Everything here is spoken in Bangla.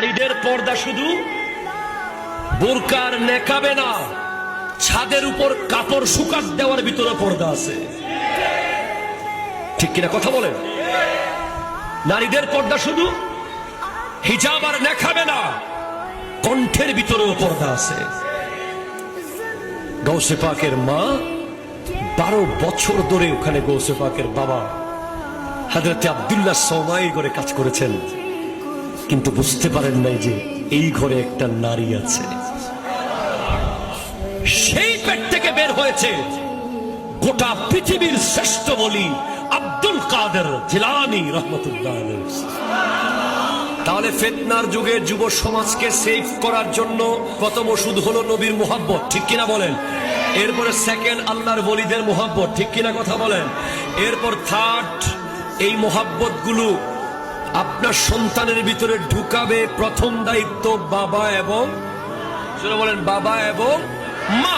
নারীদের পর্দা শুধু বোরকার নেকাবে না, ছাদের উপর কাপড় শুকাত দেওয়ার ভিতরে পর্দা আছে। ঠিক কিনা কথা বলেন? নারীদের পর্দা শুধু হিজাব আর নেকাবে না, কণ্ঠের ভিতরেও পর্দা আছে। গৌসে পাকের মা 12 বছর ধরে ওখানে গৌসে পাকের বাবা হযরত আব্দুল্লাহ সওমাই ঘরে কাজ করেছেন, কিন্তু বুঝতে পারেন নাই যে এই ঘরে একটা নারী আছে। সেই পেট থেকে বের হয়েছে গোটা পৃথিবীর শ্রেষ্ঠ ওলি আব্দুল কাদের জিলানী রাহমাতুল্লাহ আলাইহি। তাহলে ফিতনার যুগে যুব সমাজকে সেভ করার জন্য প্রথম ওষুধ হলো নবীর মুহাব্বত। ঠিক কিনা বলেন? এরপরে সেকেন্ড আল্লাহর ওলিদের মুহাব্বত। ঠিক কিনা কথা বলেন? এরপর থার্ড, এই মুহাব্বত গুলো আপনার সন্তানের ভিতরে ঢুকাবে প্রথম দায়িত্ব বাবা এবং বলেন বাবা এবং মা।